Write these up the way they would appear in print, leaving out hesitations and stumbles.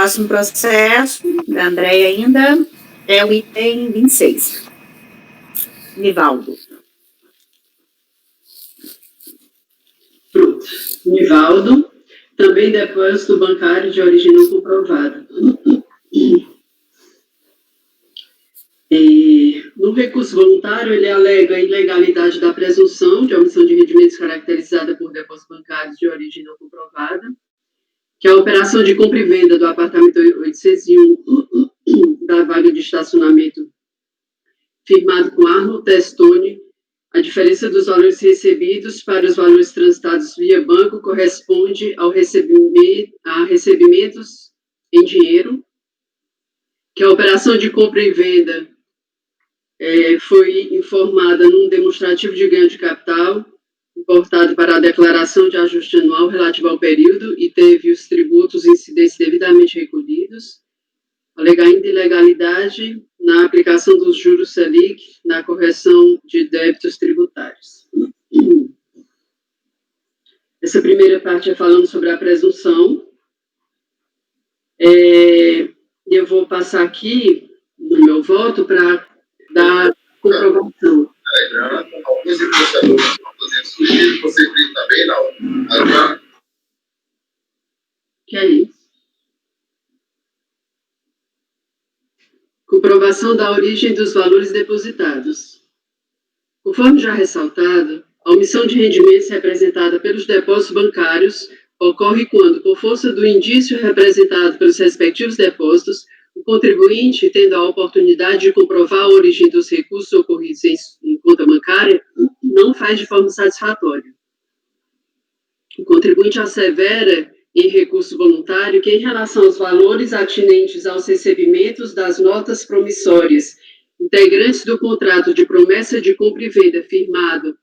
próximo processo, da Andréia ainda, é o item 26. Nivaldo. Pronto. Nivaldo, também depósito bancário de origem não comprovada. No recurso voluntário, ele alega a ilegalidade da presunção de omissão de rendimentos caracterizada por depósitos bancários de origem não comprovada, que a operação de compra e venda do apartamento 801 da vaga de estacionamento firmado com Arno Testoni, a diferença dos valores recebidos para os valores transitados via banco corresponde a recebimentos em dinheiro, que a operação de compra e venda foi informada num demonstrativo de ganho de capital, importado para a declaração de ajuste anual relativo ao período e teve os tributos incidentes devidamente recolhidos, alegar ainda ilegalidade na aplicação dos juros Selic na correção de débitos tributários. Essa primeira parte é falando sobre a presunção. Eu vou passar aqui no meu voto para dar comprovação. Que é isso? Comprovação da origem dos valores depositados. Conforme já ressaltado, a omissão de rendimentos representada pelos depósitos bancários ocorre quando, por força do indício representado pelos respectivos depósitos, o contribuinte, tendo a oportunidade de comprovar a origem dos recursos ocorridos em conta bancária, não faz de forma satisfatória. O contribuinte assevera em recurso voluntário que, em relação aos valores atinentes aos recebimentos das notas promissórias integrantes do contrato de promessa de compra e venda firmado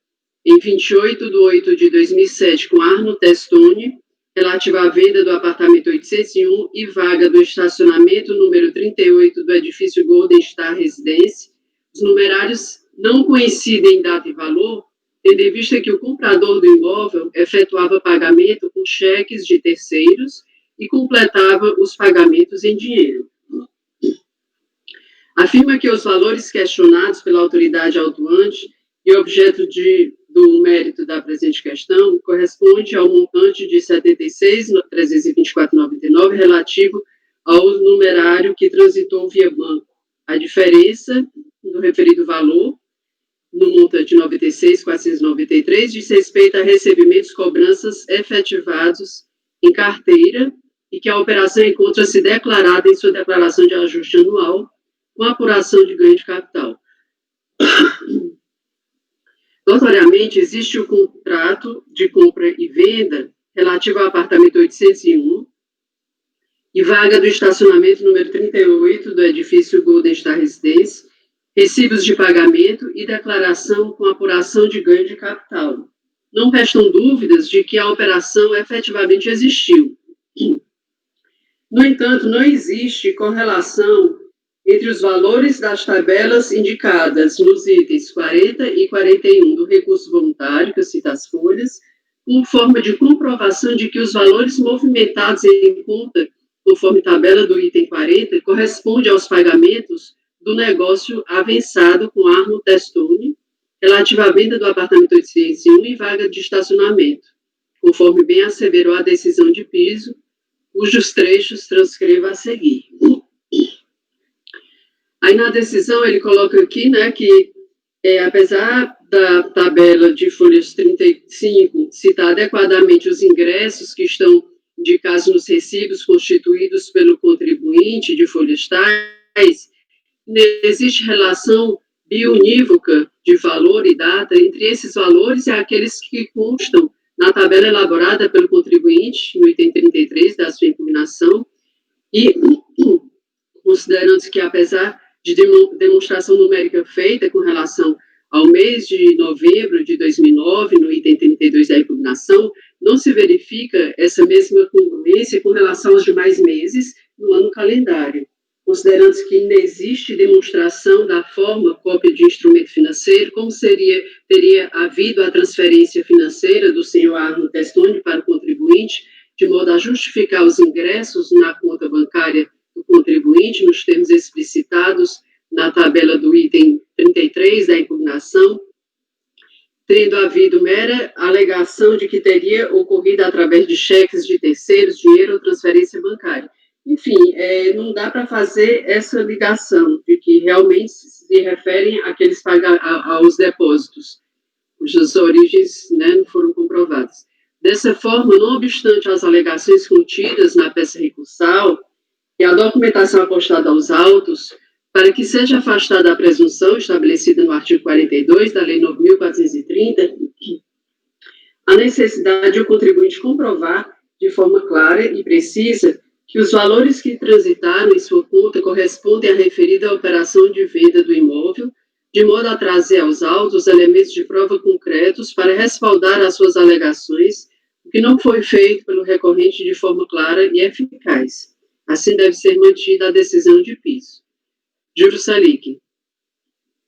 em 28/8/2007 com Arno Testoni, relativa à venda do apartamento 801 e vaga do estacionamento número 38 do edifício Golden Star Residence, os numerários não coincidem em data e valor, tendo em vista que o comprador do imóvel efetuava pagamento com cheques de terceiros e completava os pagamentos em dinheiro. Afirma que os valores questionados pela autoridade autuante e objeto do mérito da presente questão corresponde ao montante de R$ 76.324,99 relativo ao numerário que transitou via banco. A diferença do referido valor no montante de R$ 96.493 diz respeito a recebimentos cobranças efetivados em carteira e que a operação encontra-se declarada em sua declaração de ajuste anual com apuração de ganho de capital. Notoriamente, existe o contrato de compra e venda relativo ao apartamento 801 e vaga do estacionamento número 38 do edifício Golden Star Residence, recibos de pagamento e declaração com apuração de ganho de capital. Não restam dúvidas de que a operação efetivamente existiu. No entanto, não existe correlação entre os valores das tabelas indicadas nos itens 40 e 41 do recurso voluntário, que eu cito as folhas, com forma de comprovação de que os valores movimentados em conta, conforme tabela do item 40, corresponde aos pagamentos do negócio avançado com Arno Testoni, relativo à venda do apartamento 801 e vaga de estacionamento, conforme bem asseverou a decisão de piso, cujos trechos transcrevo a seguir. Aí, na decisão, ele coloca aqui, né, que, apesar da tabela de folhas 35 citar adequadamente os ingressos que estão indicados nos recibos constituídos pelo contribuinte de folhas tais, não existe relação biunívoca de valor e data entre esses valores e aqueles que constam na tabela elaborada pelo contribuinte, no item 33 da sua impugnação, e considerando que, apesar de demonstração numérica feita com relação ao mês de novembro de 2009, no item 32 da impugnação, não se verifica essa mesma congruência com relação aos demais meses no ano calendário, considerando que não existe demonstração da forma cópia de instrumento financeiro, como teria havido a transferência financeira do senhor Arno Testoni para o contribuinte, de modo a justificar os ingressos na conta bancária do contribuinte, nos termos explicitados na tabela do item 33 da impugnação, tendo havido mera alegação de que teria ocorrido através de cheques de terceiros, dinheiro ou transferência bancária. Enfim, não dá para fazer essa ligação de que realmente se referem aos depósitos, cujas origens, né, não foram comprovadas. Dessa forma, não obstante as alegações contidas na peça recursal e a documentação apostada aos autos, para que seja afastada a presunção estabelecida no artigo 42 da Lei 9.430, a necessidade de o contribuinte comprovar de forma clara e precisa que os valores que transitaram em sua conta correspondem à referida operação de venda do imóvel, de modo a trazer aos autos elementos de prova concretos para respaldar as suas alegações, o que não foi feito pelo recorrente de forma clara e eficaz. Assim deve ser mantida a decisão de piso. Juros Selic.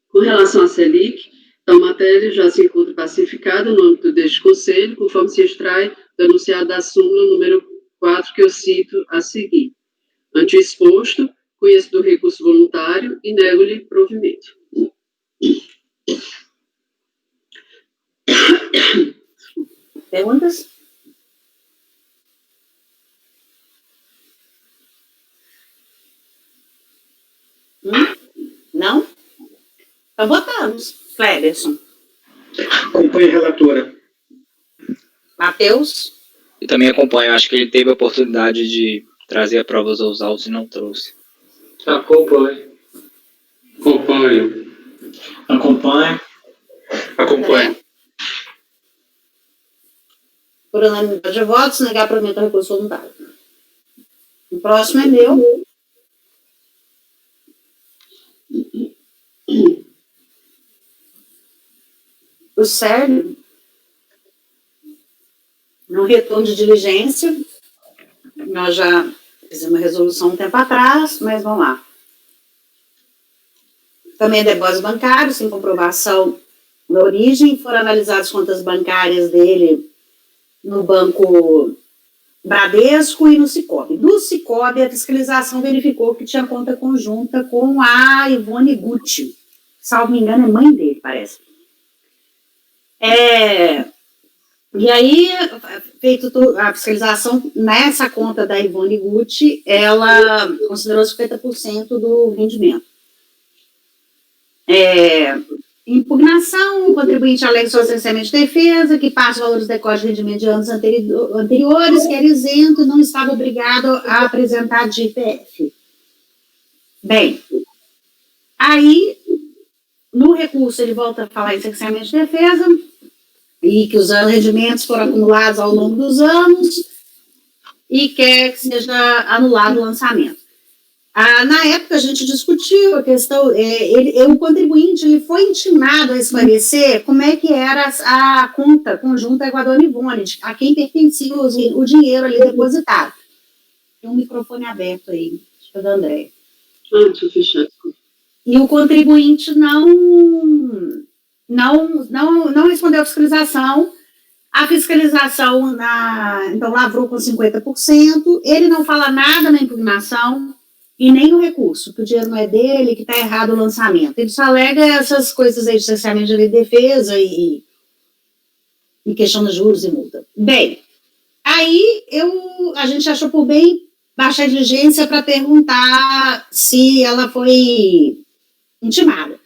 Com relação à Selic, a matéria já se encontra pacificada no âmbito deste Conselho, conforme se extrai do enunciado da súmula número 4, que eu cito a seguir. Ante o exposto, conheço do recurso voluntário e nego-lhe provimento. Perguntas? Não? Então, votamos. Cleberson. Acompanhe a relatora. Matheus. Eu também acompanho. Acho que ele teve a oportunidade de trazer a prova aos autos e não trouxe. Acompanhe. Acompanho. Acompanhe. Acompanho. Por unanimidade de votos, negar provimento ao recurso voluntário. O próximo é meu. O Sérgio, no retorno de diligência, nós já fizemos uma resolução um tempo atrás, mas vamos lá. Também é depósito bancário, sem comprovação da origem, foram analisadas as contas bancárias dele no Banco Bradesco e no Cicobi. Do Cicobi, a fiscalização verificou que tinha conta conjunta com a Ivone Gucci. Salvo me engano, é mãe dele, parece. E aí, feito a fiscalização nessa conta da Ivone Gucci, ela considerou 50% do rendimento. Impugnação, o contribuinte alega seu licenciamento de defesa, que parte dos valores decorre de rendimento de anos anteriores, que era isento e não estava obrigado a apresentar de IPF. Bem, aí, no recurso, ele volta a falar em licenciamento de defesa, e que os rendimentos foram acumulados ao longo dos anos, e quer que seja anulado o lançamento. Na época, a gente discutiu a questão, o contribuinte ele foi intimado a esclarecer como é que era a conta conjunta com a dona Ivone, a quem pertencia o dinheiro ali depositado. Tem um microfone aberto aí, acho que é da Andréia. Deixa eu fechar. E o contribuinte não respondeu à fiscalização. A fiscalização, então, lavrou com 50%. Ele não fala nada na impugnação e nem no recurso, que o dinheiro não é dele, que está errado o lançamento. Ele só alega essas coisas aí de licenciamento de defesa e questão de juros e multa. Bem, aí a gente achou por bem baixar a diligência para perguntar se ela foi intimada.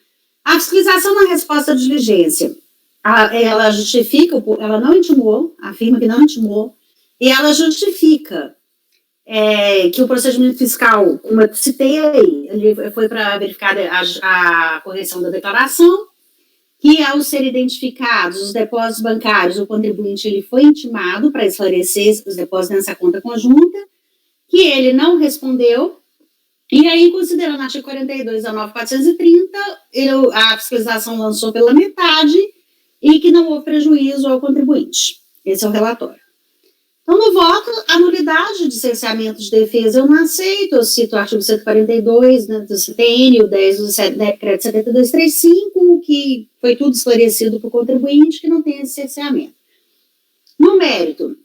A fiscalização na resposta à diligência, ela justifica, ela não intimou, afirma que não intimou, e ela justifica que o procedimento fiscal, como eu citei aí, ele foi para verificar a correção da declaração, que ao ser identificados os depósitos bancários, o contribuinte ele foi intimado para esclarecer os depósitos nessa conta conjunta, que ele não respondeu. E aí, considerando o artigo 42 da 9.430, a fiscalização lançou pela metade e que não houve prejuízo ao contribuinte. Esse é o relatório. Então, no voto, a nulidade de licenciamento de defesa eu não aceito. Eu cito o artigo 142, né, do CTN, o 10 do decreto 7235, que foi tudo esclarecido para o contribuinte que não tem esse cerceamento. No mérito,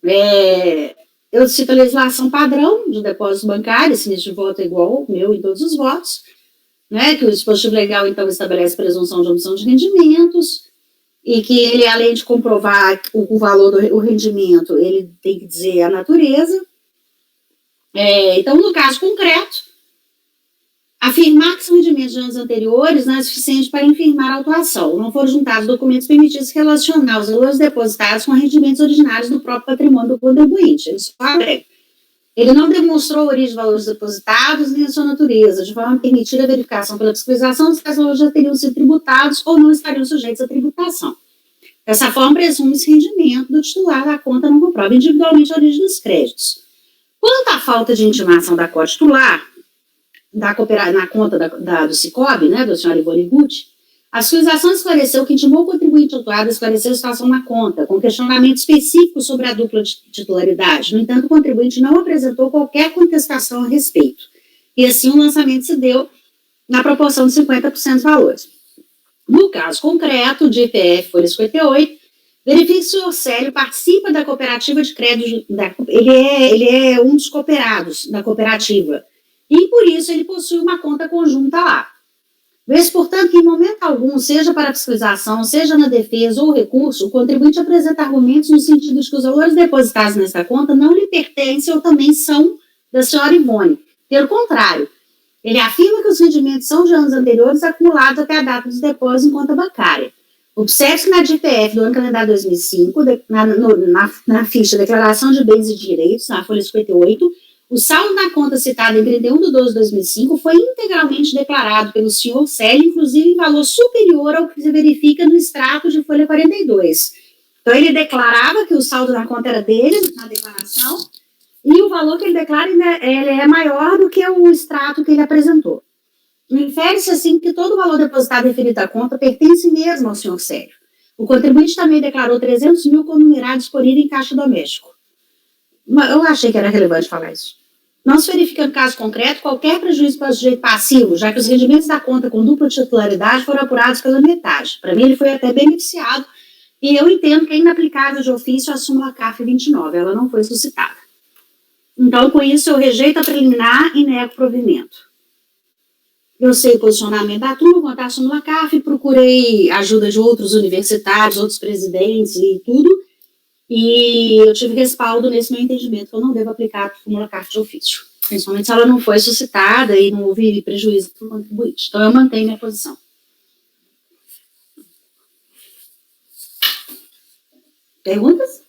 Eu cito a legislação padrão de depósito bancário, esse início de voto é igual ao meu em todos os votos, né, que o dispositivo legal, então, estabelece presunção de omissão de rendimentos, e que ele, além de comprovar o valor do rendimento, ele tem que dizer a natureza. Então, no caso concreto, afirmar que são rendimentos de anos anteriores não é suficiente para infirmar a autuação. Não foram juntados documentos permitidos relacionar os valores depositados com rendimentos originários do próprio patrimônio do contribuinte. Ele não demonstrou a origem de valores depositados nem a sua natureza, de forma a permitir a verificação pela fiscalização se os valores já teriam sido tributados ou não estariam sujeitos à tributação. Dessa forma, presume-se rendimento do titular da conta não comprova individualmente a origem dos créditos. Quanto à falta de intimação da co-titular, na conta do Cicobi, né, do senhor Ivone Gucci, a fiscalização esclareceu que intimou o contribuinte autuado a esclarecer a situação na conta, com questionamento específico sobre a dupla titularidade. No entanto, o contribuinte não apresentou qualquer contestação a respeito. E assim o lançamento se deu na proporção de 50% dos valores. No caso concreto, de IPF folha 58, verifique que o senhor Célio participa da cooperativa de crédito, ele é um dos cooperados da cooperativa, e por isso ele possui uma conta conjunta lá. Vê-se, portanto, que em momento algum, seja para a fiscalização, seja na defesa ou recurso, o contribuinte apresenta argumentos no sentido de que os valores depositados nesta conta não lhe pertencem ou também são da senhora Ivone. Pelo contrário, ele afirma que os rendimentos são de anos anteriores acumulados até a data dos depósitos em conta bancária. Observe-se que na DPF do ano calendário 2005, na ficha Declaração de Bens e Direitos, na folha 58, o saldo na conta citada em 31/12/2005 foi integralmente declarado pelo senhor Célio, inclusive em valor superior ao que se verifica no extrato de folha 42. Então, ele declarava que o saldo na conta era dele, na declaração, e o valor que ele declara ele é maior do que o extrato que ele apresentou. Infere-se, assim, que todo o valor depositado referido à conta pertence mesmo ao senhor Célio. O contribuinte também declarou 300 mil como numerário disponível em caixa doméstico. Eu achei que era relevante falar isso. Não se verifica no caso concreto qualquer prejuízo para o sujeito passivo, já que os rendimentos da conta com dupla titularidade foram apurados pela metade. Para mim, ele foi até beneficiado, e eu entendo que é inaplicável de ofício a súmula CAF 29, ela não foi suscitada. Então, com isso, eu rejeito a preliminar e nego o provimento. Eu sei o posicionamento da turma quanto à súmula CAF, procurei ajuda de outros universitários, outros presidentes e tudo, e eu tive respaldo nesse meu entendimento que eu não devo aplicar a súmula CAF de ofício, principalmente se ela não foi suscitada e não houve prejuízo para o contribuinte. Então, eu mantenho minha posição. Perguntas?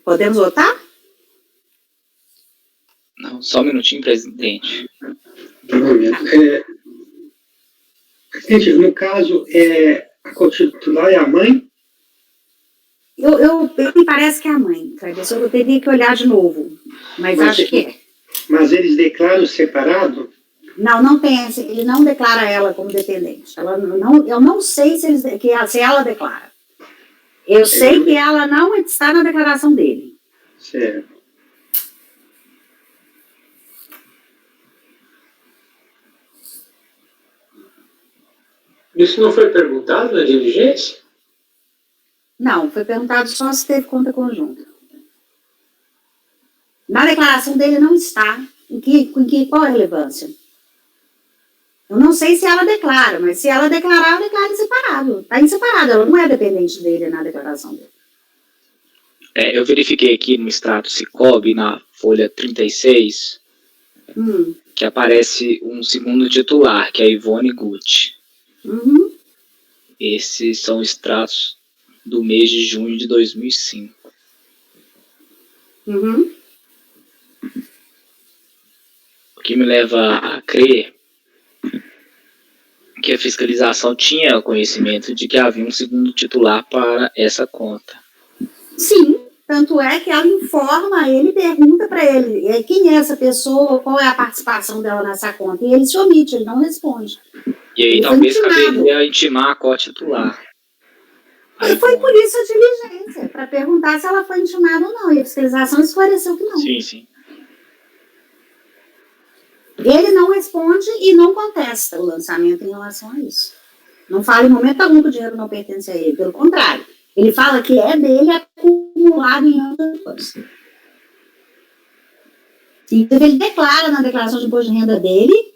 Podemos votar? Não, só um minutinho, presidente. Presidente, no caso, a co-titular é a mãe? Me parece que é a mãe, sabe? Eu teria que olhar de novo, mas acho que é. Mas eles declaram separado? Não tem, ele não declara ela como dependente. Eu não sei se ela declara. Eu sei que ela não está na declaração dele. Certo. Isso não foi perguntado na diligência? Não, foi perguntado só se teve conta conjunta. Na declaração dele não está. Qual é a relevância? Eu não sei se ela declara, mas se ela declarar, ela declara em separado. Está em separado, ela não é dependente dele na declaração dele. Eu verifiquei aqui no extrato Cicobi, na folha 36, que aparece um segundo titular, que é a Ivone Gucci. Uhum. Esses são extratos do mês de junho de 2005. Uhum. O que me leva a crer que a fiscalização tinha conhecimento de que havia um segundo titular para essa conta. Sim, tanto é que ela informa ele, pergunta para ele quem é essa pessoa, qual é a participação dela nessa conta, e ele se omite, ele não responde. E aí Ele foi talvez intimado. caberia intimar a co-titular. E foi por isso a diligência, para perguntar se ela foi intimada ou não. E a fiscalização esclareceu que não. Sim, sim. Ele não responde e não contesta o lançamento em relação a isso. Não fala em momento algum que o dinheiro não pertence a ele. Pelo contrário, ele fala que é dele acumulado em anos. Então, ele declara na declaração de imposto de renda dele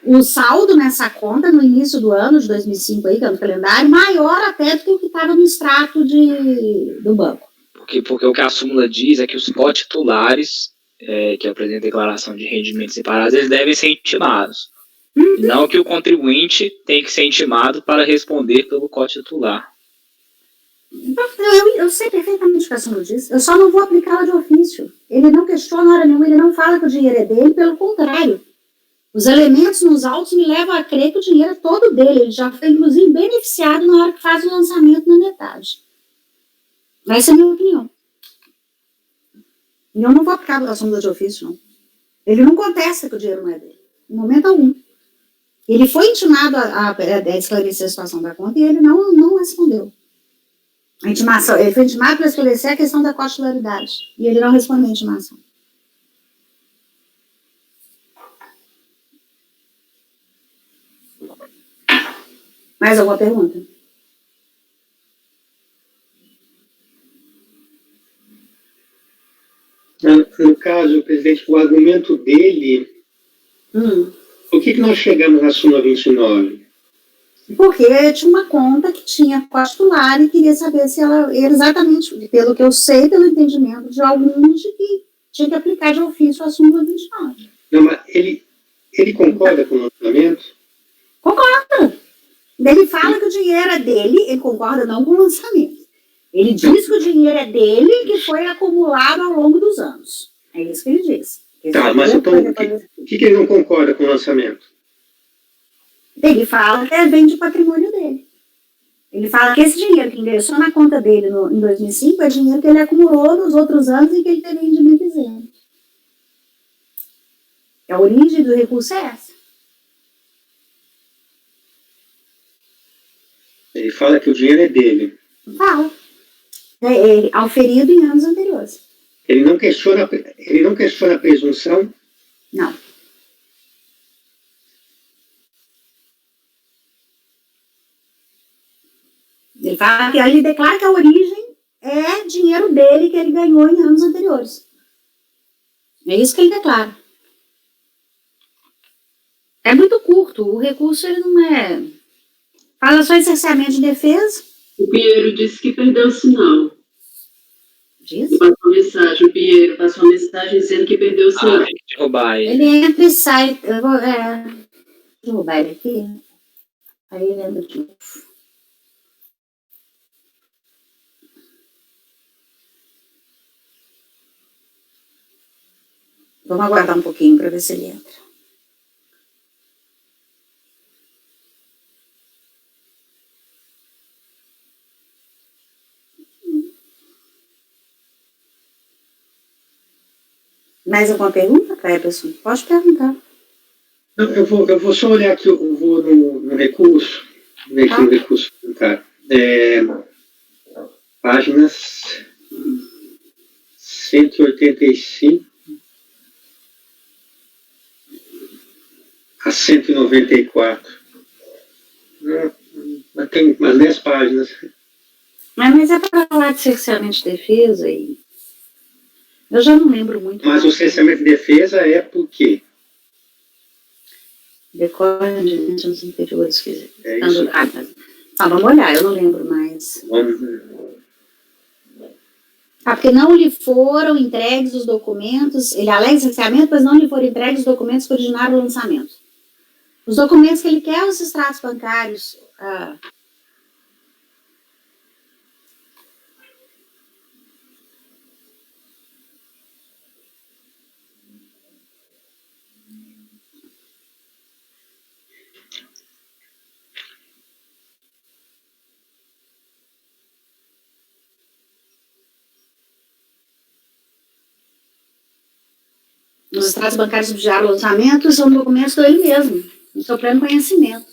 o saldo nessa conta no início do ano de 2005, aí, que é no calendário, maior até do que o que estava no extrato do banco. Porque o que a súmula diz é que os co-titulares que apresentam declaração de rendimentos separados, eles devem ser intimados. Não que o contribuinte tem que ser intimado para responder pelo co-titular. Eu sei perfeitamente o que a súmula diz, eu só não vou aplicá-la de ofício. Ele não questiona hora nenhuma, ele não fala que o dinheiro é dele, pelo contrário. Os elementos nos autos me levam a crer que o dinheiro é todo dele. Ele já foi, inclusive, beneficiado na hora que faz o lançamento na metade. Essa é a minha opinião. E eu não vou aplicar a súmula de ofício, não. Ele não contesta que o dinheiro não é dele. Em momento algum. Ele foi intimado a esclarecer a situação da conta e ele não respondeu. A intimação, ele foi intimado para esclarecer a questão da cotitularidade. E ele não respondeu a intimação. Mais alguma pergunta? No caso, presidente, o argumento dele, por que nós chegamos na súmula 29? Porque tinha uma conta que tinha cotitular e queria saber se ela, exatamente, pelo que eu sei, pelo entendimento de alguns, de que tinha que aplicar de ofício a súmula 29. Não, mas ele concorda com o lançamento? Concorda. Ele fala que o dinheiro é dele, ele concorda não com o lançamento. Ele diz que o dinheiro é dele que foi acumulado ao longo dos anos. É isso que ele diz. Tá, mas então, o que ele não concorda com o lançamento? Ele fala que vem de patrimônio dele. Ele fala que esse dinheiro que ingressou na conta dele em 2005 é dinheiro que ele acumulou nos outros anos e que ele teve rendimento isento. A origem do recurso é essa. Ele fala que o dinheiro é dele. Fala. É auferido em anos anteriores. Ele não questiona a presunção? Não. Ele fala que ele declara que a origem é dinheiro dele que ele ganhou em anos anteriores. É isso que ele declara. É muito curto. O recurso ele não é. Fala só em cerceamento de defesa. O Pinheiro disse que perdeu o sinal. Diz? O Pinheiro passou uma mensagem dizendo que perdeu o sinal. Tem que derrubar ele. Ele entra e sai. Derrubar ele aqui. Aí ele entra de novo. Vamos aguardar um pouquinho para ver se ele entra. Mais alguma pergunta, Cleberson? Pode perguntar. Não, eu vou só olhar aqui, eu vou no recurso, ver aqui no recurso, cara. Páginas 185 a 194. Mas tem umas 10 páginas. Mas é para falar de cerceamento de defesa e... Eu já não lembro muito. Mas o cerceamento de defesa é por quê? Decorre de intenções inferiores que... É isso. Vamos olhar, eu não lembro mais. Vamos... porque não lhe foram entregues os documentos, ele alega cerceamento, pois não lhe foram entregues os documentos que originaram o lançamento. Os documentos que ele quer, os extratos bancários... Os extratos bancários subsidiários ao lançamento são documentos dele mesmo, no seu pleno conhecimento.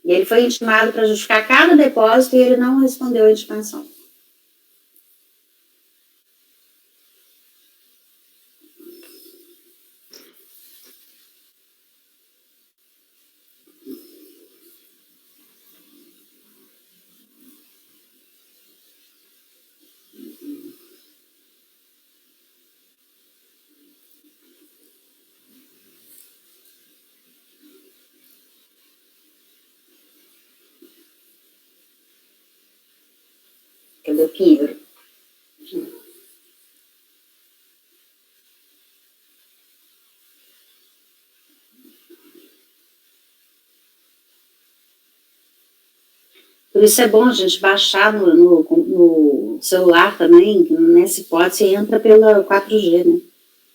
E ele foi intimado para justificar cada depósito e ele não respondeu à intimação. Cadê o Pinheiro? Por isso é bom a gente baixar no celular também, nessa hipótese entra pela 4G, né?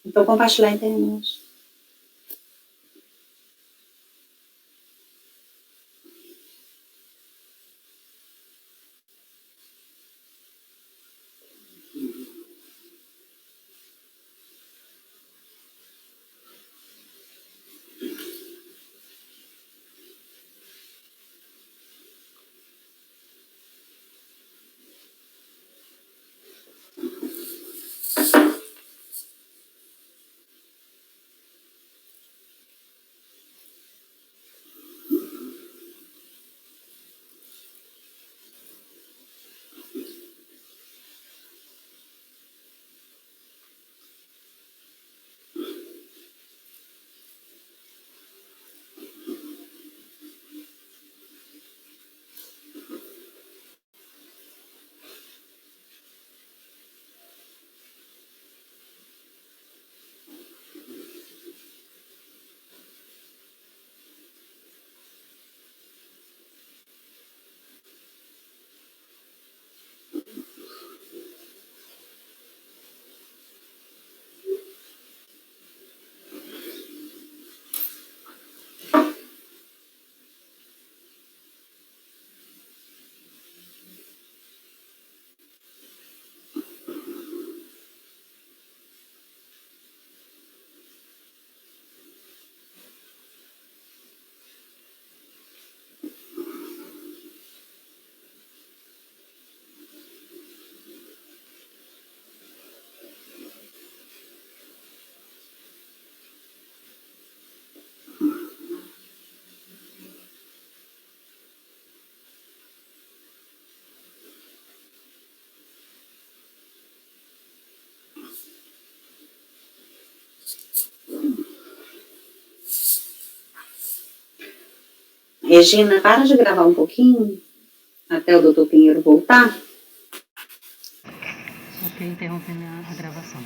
Então compartilhar a internet. Regina, para de gravar um pouquinho, até o doutor Pinheiro voltar. Ok, interrompendo a gravação.